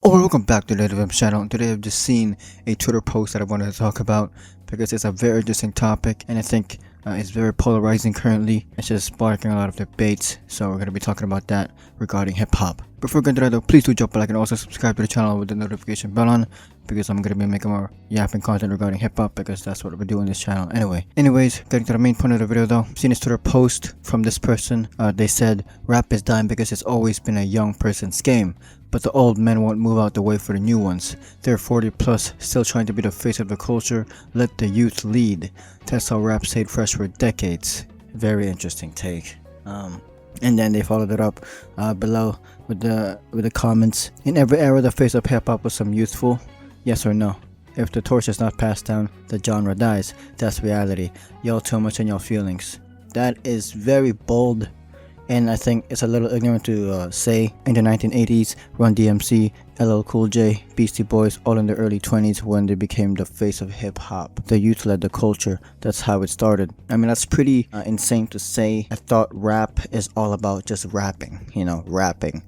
Oh, welcome back to the Navhimz channel. Today I've just seen a Twitter post that I wanted to talk about because it's a very interesting topic and I think it's very polarizing currently. It's just sparking a lot of debates, so we're going to be talking about that regarding hip-hop. Before getting to that though, please do drop a like and also subscribe to the channel with the notification bell on because I'm going to be making more yapping content regarding hip-hop because that's what we do on this channel anyways, getting to the main point of the video though, I've seen this Twitter post from this person. They said rap is dying because it's always been a young person's game, but the old men won't move out the way for the new ones. They're 40 plus, still trying to be the face of the culture. Let the youth lead. That's how rap stayed fresh for decades. Very interesting take. And then they followed it up below with the comments. In every era, the face of hip hop was some youthful. Yes or no? If the torch is not passed down, the genre dies. That's reality. Y'all too much in your feelings. That is very bold. And I think it's a little ignorant to say. In the 1980s, Run DMC, LL Cool J, Beastie Boys, all in their early 20s when they became the face of hip-hop. The youth led the culture. That's how it started. I mean, that's pretty insane to say. I thought rap is all about just rapping, rapping.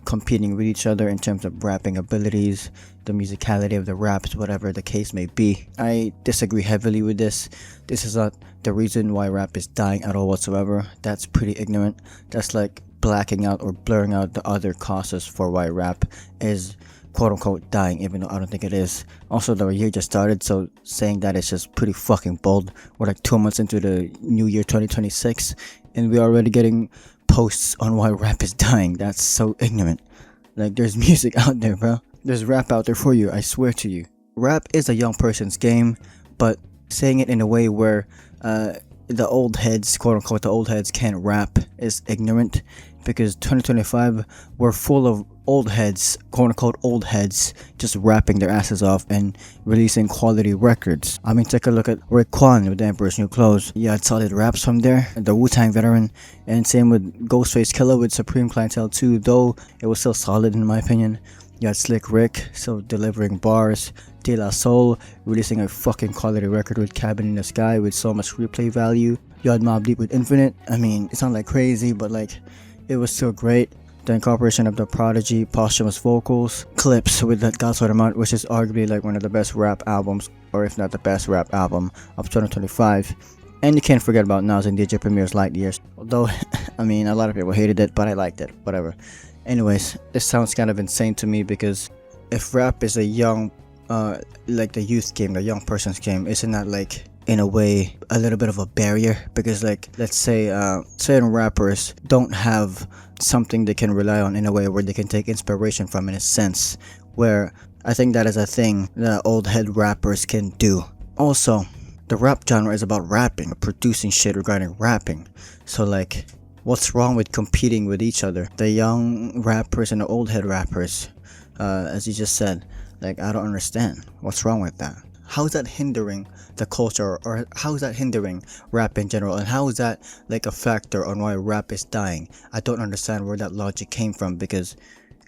Competing with each other in terms of rapping abilities, the musicality of the raps, whatever the case may be. I disagree heavily with this. This is not the reason why rap is dying at all whatsoever. That's pretty ignorant. That's like blacking out or blurring out the other causes for why rap is quote unquote dying, even though I don't think it is. Also, the year just started, so saying that is just pretty fucking bold. We're like 2 months into the new year 2026 and we're already getting posts on why rap is dying. That's so ignorant. Like, there's music out there, bro. There's rap out there for you, I swear to you. Rap is a young person's game, but saying it in a way where the old heads, quote unquote, the old heads can't rap is ignorant, because 2025 we're full of old heads, quote unquote old heads, just rapping their asses off and releasing quality records. I mean, take a look at Raekwon with the Emperor's New Clothes. You had solid raps from there, the Wu-Tang veteran, and same with Ghostface Killah with Supreme Clientele 2, though it was still solid in my opinion. You had Slick Rick still delivering bars, De La Soul releasing a fucking quality record with Cabin in the Sky with so much replay value. You had Mobb Deep with Infinite. I mean, it sounded like crazy, but like it was still great. The incorporation of the Prodigy posthumous vocals, Clipse with that God Sort of Mount, which is arguably like one of the best rap albums, or if not the best rap album of 2025. And you can't forget about Nas and DJ Premier's Light Years, although I mean a lot of people hated it, but I liked it, whatever. Anyways, this sounds kind of insane to me, because if rap is a young like the youth game, the young person's game, isn't that like in a way a little bit of a barrier? Because like, let's say certain rappers don't have something they can rely on in a way where they can take inspiration from, in a sense where I think that is a thing that old head rappers can do. Also, the rap genre is about rapping, producing shit regarding rapping, so like what's wrong with competing with each other? The young rappers and the old head rappers, as you just said, like I don't understand what's wrong with that. How is that hindering the culture, or how is that hindering rap in general, and how is that like a factor on why rap is dying? I don't understand where that logic came from, because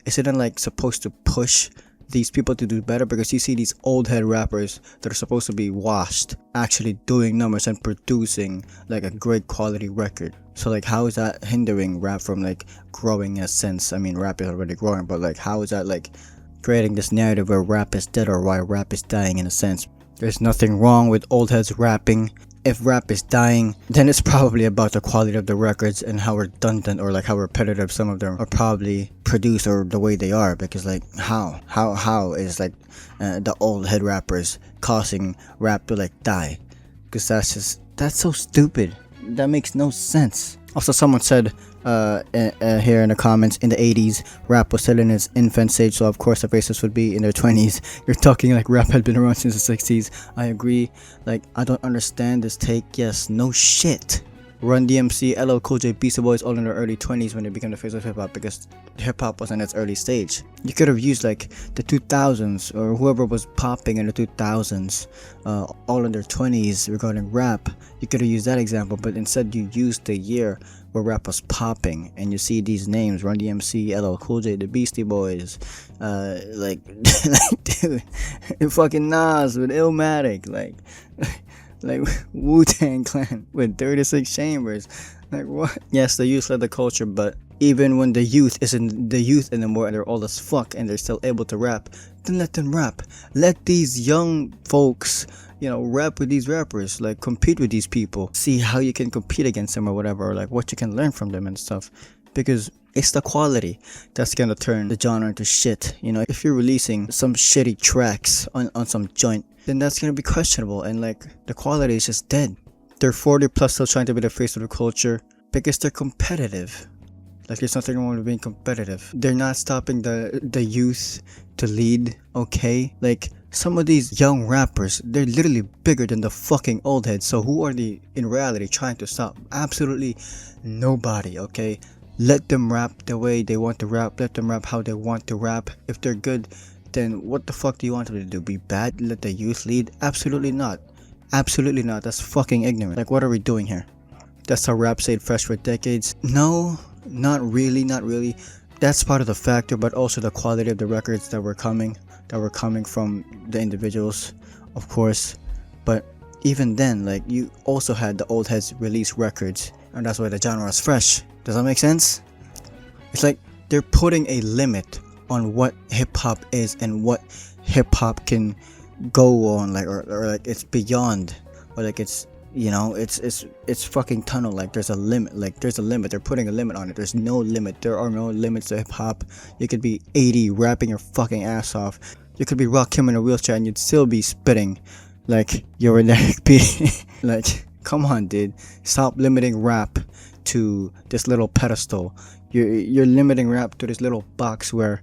isn't it like supposed to push these people to do better? Because you see these old head rappers that are supposed to be washed actually doing numbers and producing like a great quality record. So like, how is that hindering rap from like growing in a sense? I mean, rap is already growing, but like how is that like creating this narrative where rap is dead, or why rap is dying in a sense? There's nothing wrong with old heads rapping. If rap is dying, then it's probably about the quality of the records and how redundant or like how repetitive some of them are probably produced, or the way they are. Because like how is like the old head rappers causing rap to like die? Because that's so stupid. That makes no sense. Also, someone said here in the comments, in the 80s rap was still in its infant stage, so of course the faces would be in their 20s. You're talking like rap had been around since the 60s. I agree. Like, I don't understand this take. Yes, no shit. Run DMC, LL Cool J, Beastie Boys all in their early 20s when they became the face of hip-hop, because hip-hop was in its early stage. You could have used like the 2000s, or whoever was popping in the 2000s, all in their 20s regarding rap. You could have used that example, but instead you used the year where rap was popping, and you see these names: Run DMC, LL Cool J, the Beastie Boys, like dude, fucking Nas with Illmatic, like Wu-Tang Clan with 36 Chambers. Like, what? Yes, the youth led the culture, but Even when the youth isn't the youth anymore and they're old as fuck and they're still able to rap, then let them rap. Let these young folks, you know, rap with these rappers, like compete with these people. See how you can compete against them or whatever, or like what you can learn from them and stuff. Because it's the quality that's gonna turn the genre into shit. You know, if you're releasing some shitty tracks on some joint, then that's gonna be questionable, and like the quality is just dead. They're 40 plus still trying to be the face of the culture because they're competitive. Like there's nothing wrong with being competitive. They're not stopping the youth to lead, okay? Like some of these young rappers, they're literally bigger than the fucking old heads. So who are they in reality trying to stop? Absolutely nobody, okay? Let them rap the way they want to rap. Let them rap how they want to rap. If they're good, then what the fuck do you want them to do? Be bad? Let the youth lead? Absolutely not. Absolutely not. That's fucking ignorant. Like, what are we doing here? That's how rap stayed fresh for decades? No, not really, not really. That's part of the factor, but also the quality of the records that were coming from the individuals, of course. But even then, like, you also had the old heads release records, and that's why the genre is fresh. Does that make sense? It's like they're putting a limit on what hip-hop is and what hip-hop can go on, like, or like it's beyond, or like it's, you know, it's fucking tunnel. Like there's a limit, like there's a limit. They're putting a limit on it. There's no limit. There are no limits to hip-hop. You could be 80 rapping your fucking ass off. You could be Rakim in a wheelchair and you'd still be spitting like you're an Eric B. Like, come on, dude. Stop limiting rap to this little pedestal. You're limiting rap to this little box where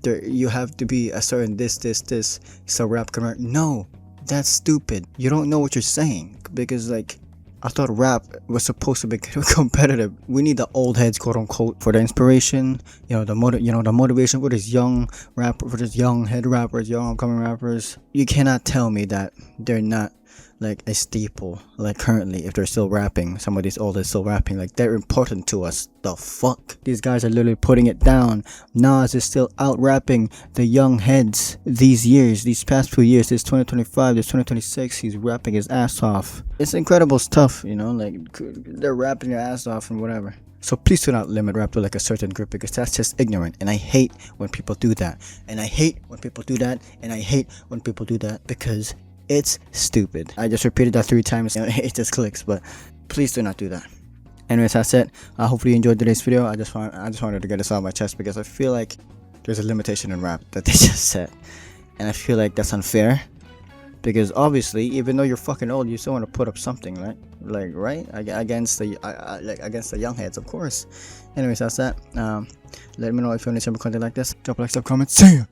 you have to be a certain this so rap can rap. No, that's stupid. You don't know what you're saying, because like I thought rap was supposed to be competitive. We need the old heads, quote unquote, for the inspiration, you know, the motivation for this young rapper, for this young head rappers, young upcoming rappers. You cannot tell me that they're not like a staple, like currently, if they're still rapping. Some of these old heads still rapping, like they're important to us. The fuck, these guys are literally putting it down. Nas is still out rapping the young heads these past few years. This 2025, this 2026, he's rapping his ass off. It's incredible stuff, you know, like they're rapping their ass off and whatever. So please do not limit rap to like a certain group, because that's just ignorant, and I hate when people do that, and I hate when people do that, and I hate when people do that, because it's stupid. I just repeated that 3 times, you know, it just clicks, but please do not do that. Anyways, that's it. Hopefully you enjoyed today's video. I just wanted to get this out of my chest, because I feel like there's a limitation in rap that they just set, and I feel like that's unfair, because obviously, even though you're fucking old, you still want to put up something, right? Like, right? Against the young heads, of course. Anyways, that's that. Let me know if you want to see more content like this. Drop a like, sub, comment. See ya.